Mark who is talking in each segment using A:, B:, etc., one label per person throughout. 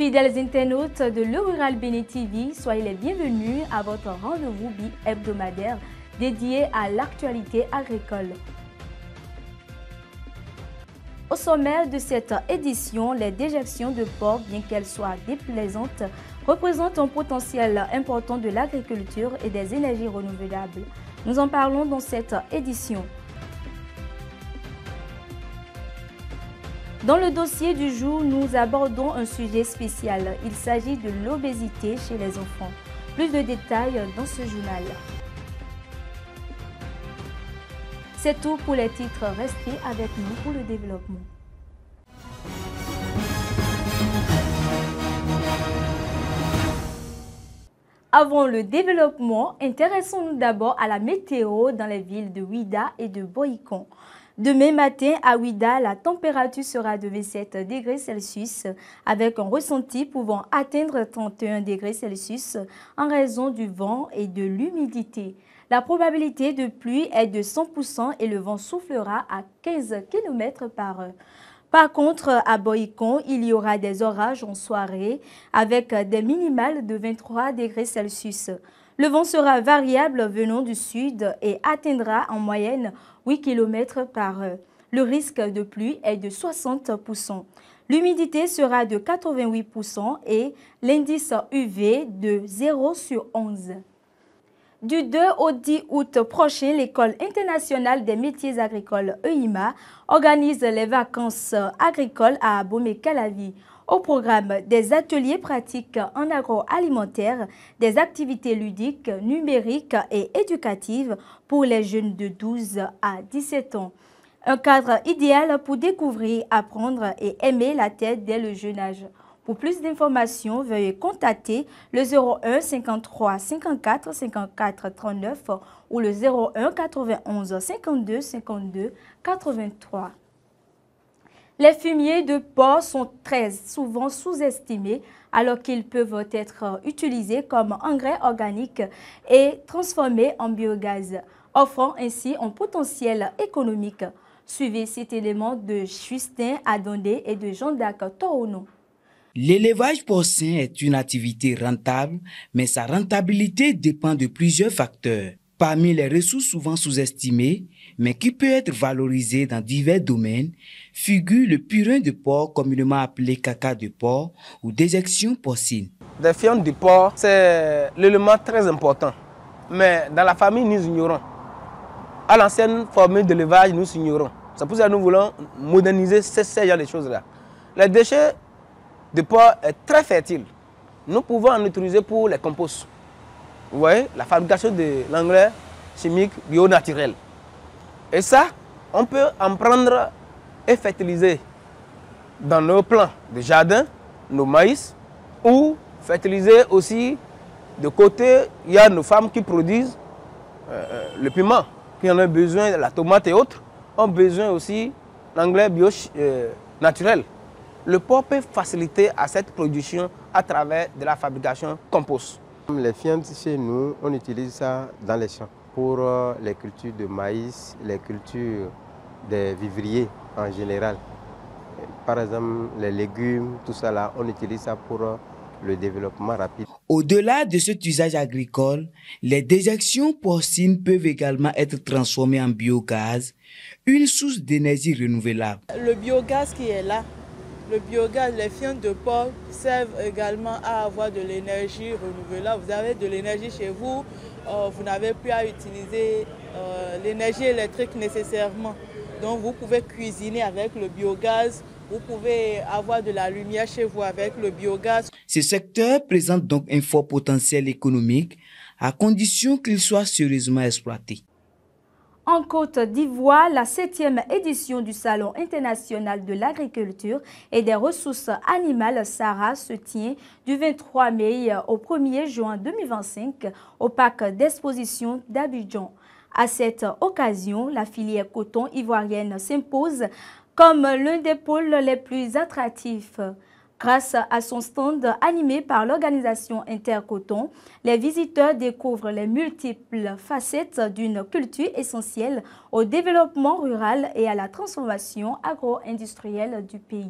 A: Fidèles internautes de Le Rural Bénin TV, soyez les bienvenus à votre rendez-vous hebdomadaire dédié à l'actualité agricole. Au sommaire de cette édition, les déjections de porc, bien qu'elles soient déplaisantes, représentent un potentiel important de l'agriculture et des énergies renouvelables. Nous en parlons dans cette édition. Dans le dossier du jour, nous abordons un sujet spécial. Il s'agit de l'obésité chez les enfants. Plus de détails dans ce journal. C'est tout pour les titres. Restez avec nous pour le développement. Avant le développement, intéressons-nous d'abord à la météo dans les villes de Ouidah et de Bohikon. Demain matin, à Ouidah, la température sera de 27 degrés Celsius avec un ressenti pouvant atteindre 31 degrés Celsius en raison du vent et de l'humidité. La probabilité de pluie est de 100% et le vent soufflera à 15 km par heure. Par contre, à Bohikon, il y aura des orages en soirée avec des minimales de 23 degrés Celsius. Le vent sera variable venant du sud et atteindra en moyenne 8 km par heure. Le risque de pluie est de 60%. L'humidité sera de 88% et l'indice UV de 0 sur 11. Du 2 au 10 août prochain, l'École internationale des métiers agricoles EIMA organise les vacances agricoles à Abomey-Calavi. Au programme, des ateliers pratiques en agroalimentaire, des activités ludiques, numériques et éducatives pour les jeunes de 12 à 17 ans. Un cadre idéal pour découvrir, apprendre et aimer la terre dès le jeune âge. Pour plus d'informations, veuillez contacter le 01 53 54 54 39 ou le 01 91 52 52 83. Les fumiers de porc sont très souvent sous-estimés alors qu'ils peuvent être utilisés comme engrais organiques et transformés en biogaz, offrant ainsi un potentiel économique. Suivez cet élément de Justin Adondé et de Jean-Jacques Torono.
B: L'élevage porcin est une activité rentable, mais sa rentabilité dépend de plusieurs facteurs. Parmi les ressources souvent sous-estimées, mais qui peut être valorisées dans divers domaines, figure le purin de porc, communément appelé caca de porc ou déjection porcine.
C: Des fientes de porc, c'est l'élément très important. Mais dans la famille, nous ignorons. À l'ancienne formule d'élevage, nous ignorons. C'est pour ça que nous voulons moderniser ces genre de choses-là. Les déchets de porc est très fertile. Nous pouvons en utiliser pour les composts. Vous voyez, la fabrication de l'engrais chimique bio-naturel. Et ça, on peut en prendre et fertiliser dans nos plants de jardin, nos maïs, ou fertiliser aussi de côté, il y a nos femmes qui produisent le piment, qui en ont besoin, la tomate et autres, ont besoin aussi d'engrais bio-naturel. Le porc peut faciliter à cette production à travers de la fabrication compost.
D: Les fientes chez nous, on utilise ça dans les champs pour les cultures de maïs, les cultures des vivriers en général. Par exemple, les légumes, tout ça là, on utilise ça pour le développement rapide.
B: Au-delà de cet usage agricole, les déjections porcines peuvent également être transformées en biogaz, une source d'énergie renouvelable.
E: Le biogaz qui est là, le biogaz, les fientes de porc servent également à avoir de l'énergie renouvelable. Vous avez de l'énergie chez vous, vous n'avez plus à utiliser l'énergie électrique nécessairement. Donc vous pouvez cuisiner avec le biogaz, vous pouvez avoir de la lumière chez vous avec le biogaz.
B: Ce secteur présente donc un fort potentiel économique à condition qu'il soit sérieusement exploité.
A: En Côte d'Ivoire, la 7e édition du Salon international de l'agriculture et des ressources animales SARA se tient du 23 mai au 1er juin 2025 au parc d'exposition d'Abidjan. À cette occasion, la filière coton ivoirienne s'impose comme l'un des pôles les plus attractifs. Grâce à son stand animé par l'organisation Intercoton, les visiteurs découvrent les multiples facettes d'une culture essentielle au développement rural et à la transformation agro-industrielle du pays.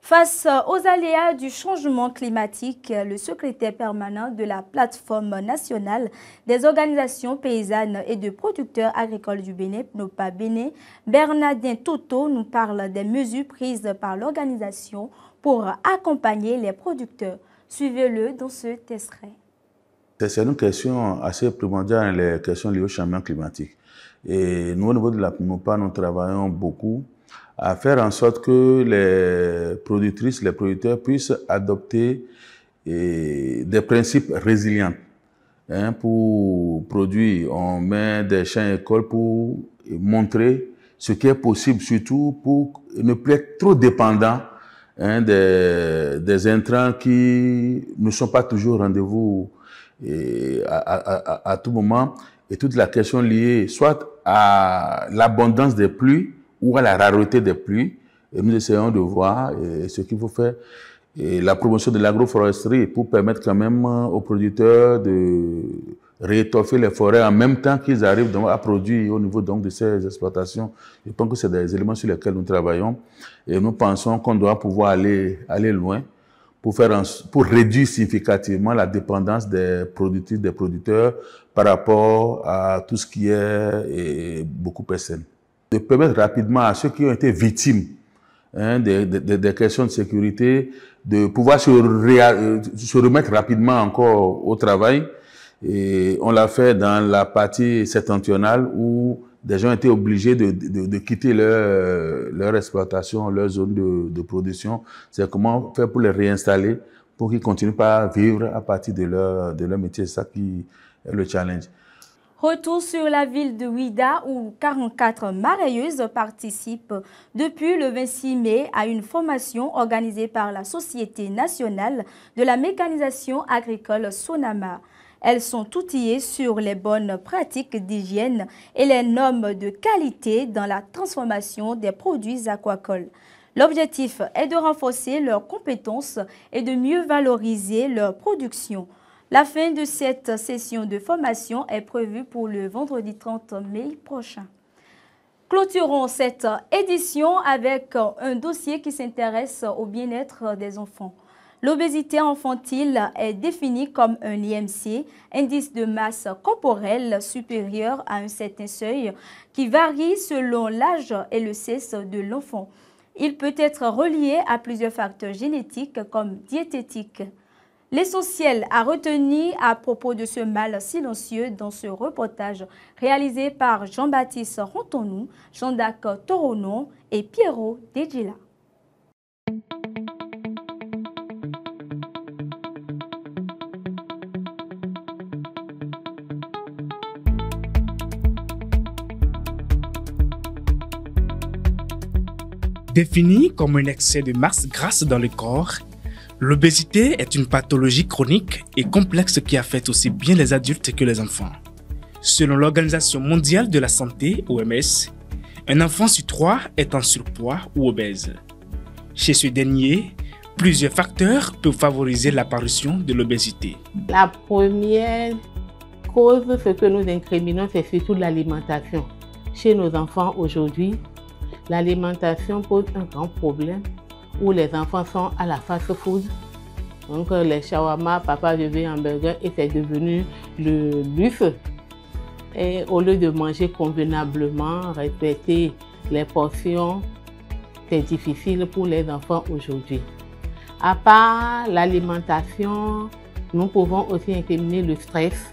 A: Face aux aléas du changement climatique, le secrétaire permanent de la plateforme nationale des organisations paysannes et de producteurs agricoles du Bénin, PNOPA Bénin, Bernardin Toto, nous parle des mesures prises par l'organisation pour accompagner les producteurs. Suivez-le dans ce extrait.
F: C'est une question assez primordiale, les questions liées au changement climatique. Et nous, au niveau de la PNOPA, nous travaillons beaucoup à faire en sorte que les productrices, les producteurs puissent adopter des principes résilients pour produire. On met des champs écoles pour montrer ce qui est possible, surtout pour ne plus être trop dépendant des intrants qui ne sont pas toujours au rendez-vous à tout moment. Et toute la question liée soit à l'abondance des pluies ou à la rareté des pluies. Et nous essayons de voir ce qu'il faut faire. Et la promotion de l'agroforesterie pour permettre quand même aux producteurs de réétoffer les forêts en même temps qu'ils arrivent donc à produire au niveau donc de ces exploitations. Je pense que c'est des éléments sur lesquels nous travaillons. Et nous pensons qu'on doit pouvoir aller loin pour réduire significativement la dépendance des productrices, des producteurs par rapport à tout ce qui est beaucoup personne. De permettre rapidement à ceux qui ont été victimes des questions de sécurité de pouvoir se remettre rapidement encore au travail. Et on l'a fait dans la partie septentrionale où des gens étaient obligés de quitter leur exploitation, leur zone de production. C'est comment faire pour les réinstaller, pour qu'ils continuent à vivre à partir de leur métier. C'est ça qui est le challenge.
A: Retour sur la ville de Ouida où 44 marailleuses participent depuis le 26 mai à une formation organisée par la Société nationale de la mécanisation agricole Sonama. Elles sont outillées sur les bonnes pratiques d'hygiène et les normes de qualité dans la transformation des produits aquacoles. L'objectif est de renforcer leurs compétences et de mieux valoriser leur production. La fin de cette session de formation est prévue pour le vendredi 30 mai prochain. Clôturons cette édition avec un dossier qui s'intéresse au bien-être des enfants. L'obésité infantile est définie comme un IMC, indice de masse corporelle supérieur à un certain seuil, qui varie selon l'âge et le sexe de l'enfant. Il peut être relié à plusieurs facteurs génétiques comme diététiques. L'essentiel à retenir à propos de ce mal silencieux dans ce reportage réalisé par Jean-Baptiste Rontonou, Jean-Dac Toronon et Pierrot Dedjila.
B: Définie comme un excès de masse grasse dans le corps, l'obésité est une pathologie chronique et complexe qui affecte aussi bien les adultes que les enfants. Selon l'Organisation mondiale de la santé, OMS, un enfant sur 3 est en surpoids ou obèse. Chez ce dernier, plusieurs facteurs peuvent favoriser l'apparition de l'obésité.
G: La première cause, ce que nous incriminons, c'est surtout l'alimentation. Chez nos enfants aujourd'hui, l'alimentation pose un grand problème où les enfants sont à la fast-food. Donc les shawarma, papa je veux un hamburger et c'est devenu le luxe. Et au lieu de manger convenablement, respecter les portions, c'est difficile pour les enfants aujourd'hui. À part l'alimentation, nous pouvons aussi incriminer le stress.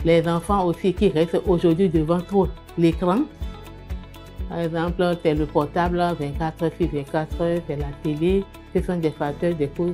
G: Les enfants aussi qui restent aujourd'hui devant trop l'écran. Par exemple, c'est le portable 24/24, c'est la télé. Ce sont des facteurs de cause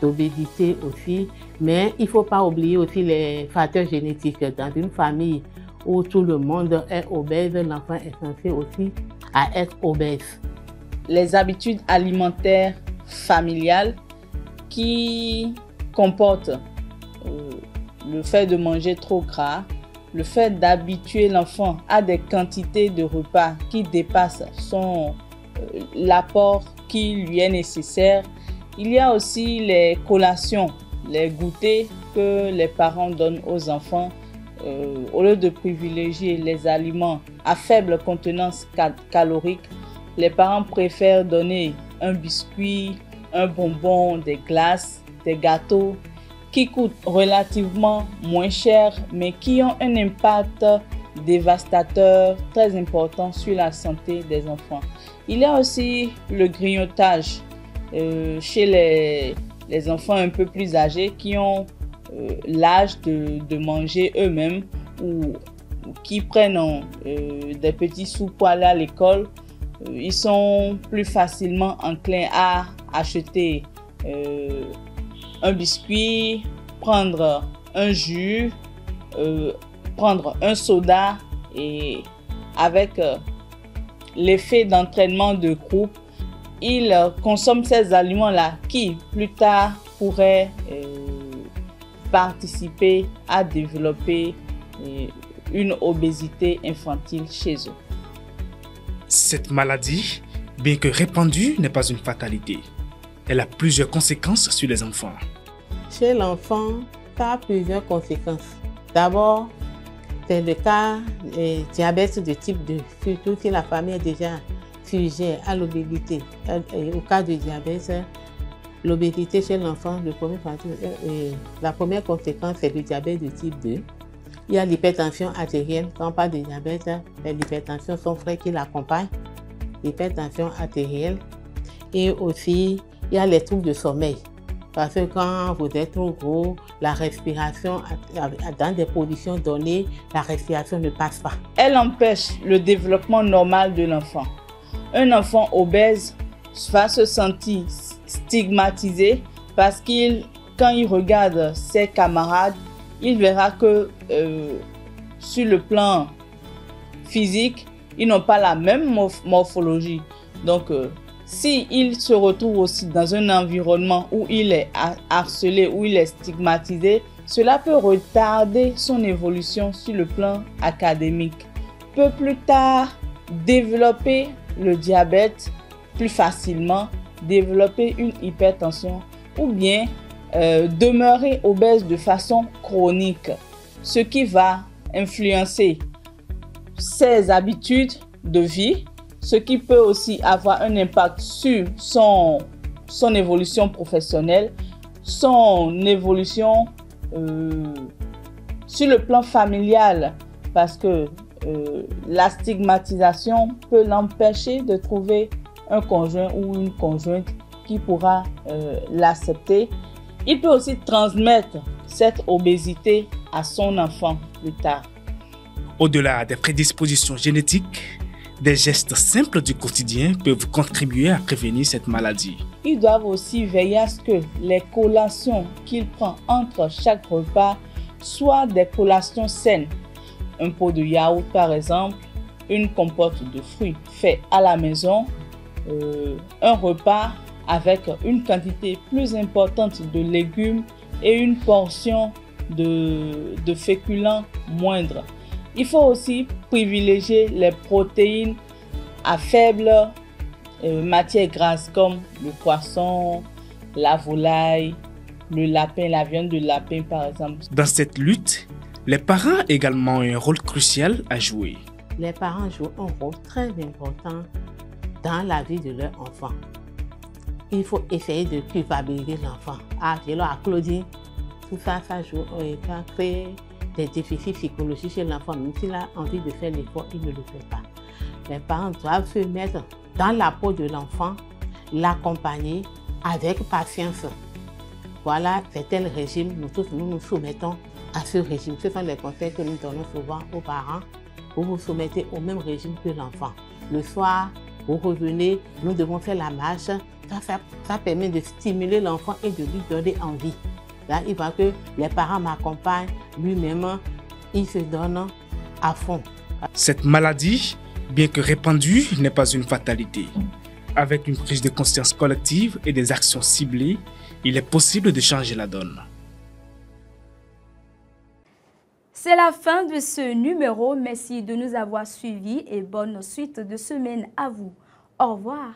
G: d'obésité aussi. Mais il ne faut pas oublier aussi les facteurs génétiques. Dans une famille où tout le monde est obèse, l'enfant est censé aussi être obèse.
E: Les habitudes alimentaires familiales qui comportent le fait de manger trop gras, le fait d'habituer l'enfant à des quantités de repas qui dépassent l'apport qui lui est nécessaire. Il y a aussi les collations, les goûters que les parents donnent aux enfants. Au lieu de privilégier les aliments à faible contenance calorique, les parents préfèrent donner un biscuit un bonbon, des glaces, des gâteaux qui coûtent relativement moins cher mais qui ont un impact dévastateur très important sur la santé des enfants. Il y a aussi le grignotage chez les enfants un peu plus âgés qui ont l'âge de manger eux-mêmes ou qui prennent des petits sous pour aller à l'école. Ils sont plus facilement enclins à acheter un biscuit, prendre un jus, prendre un soda, et avec l'effet d'entraînement de groupe, ils consomment ces aliments-là qui plus tard pourraient participer à développer une obésité infantile chez eux.
B: Cette maladie, bien que répandue, n'est pas une fatalité. Elle a plusieurs conséquences sur les enfants.
G: Chez l'enfant, ça a plusieurs conséquences. D'abord, c'est le cas du diabète de type 2, surtout si la famille est déjà sujet à l'obésité. Au cas du diabète, l'obésité chez l'enfant, la première conséquence, c'est le diabète de type 2. Il y a l'hypertension artérielle. Quand on parle de diabète, l'hypertension, son frère qui l'accompagne, l'hypertension artérielle. Et aussi, il y a les troubles de sommeil. Parce que quand vous êtes trop gros, la respiration, dans des positions données, la respiration ne passe pas.
E: Elle empêche le développement normal de l'enfant. Un enfant obèse va se sentir stigmatisé parce quand il regarde ses camarades, il verra que sur le plan physique, ils n'ont pas la même morphologie. Donc, s'il se retrouve aussi dans un environnement où il est harcelé, où il est stigmatisé, cela peut retarder son évolution sur le plan académique. Peut plus tard développer le diabète plus facilement, développer une hypertension ou bien demeurer obèse de façon chronique, ce qui va influencer ses habitudes de vie, ce qui peut aussi avoir un impact sur son évolution professionnelle, son évolution sur le plan familial, parce que la stigmatisation peut l'empêcher de trouver un conjoint ou une conjointe qui pourra l'accepter. Il peut aussi transmettre cette obésité à son enfant plus tard.
B: Au-delà des prédispositions génétiques, des gestes simples du quotidien peuvent contribuer à prévenir cette maladie.
E: Ils doivent aussi veiller à ce que les collations qu'il prend entre chaque repas soient des collations saines. Un pot de yaourt par exemple, une compote de fruits fait à la maison, un repas avec une quantité plus importante de légumes et une portion de féculents moindre. Il faut aussi privilégier les protéines à faible matière grasse comme le poisson, la volaille, le lapin, la viande de lapin par exemple.
B: Dans cette lutte, les parents ont également un rôle crucial à jouer.
G: Les parents jouent un rôle très important dans la vie de leur enfant. Il faut essayer de culpabiliser l'enfant. Ah, j'ai là, Claudine, tout ça, ça joue, ça crée des déficits psychologiques chez l'enfant. Même s'il a envie de faire l'effort, il ne le fait pas. Les parents doivent se mettre dans la peau de l'enfant, l'accompagner avec patience. Voilà, c'est tel régime, nous tous nous soumettons à ce régime. Ce sont les conseils que nous donnons souvent aux parents. Vous vous soumettez au même régime que l'enfant. Le soir, vous revenez, nous devons faire la marche. Ça permet de stimuler l'enfant et de lui donner envie. Là, il voit que les parents m'accompagnent, lui-même, il se donne à fond.
B: Cette maladie, bien que répandue, n'est pas une fatalité. Avec une prise de conscience collective et des actions ciblées, il est possible de changer la donne.
A: C'est la fin de ce numéro. Merci de nous avoir suivis et bonne suite de semaine à vous. Au revoir.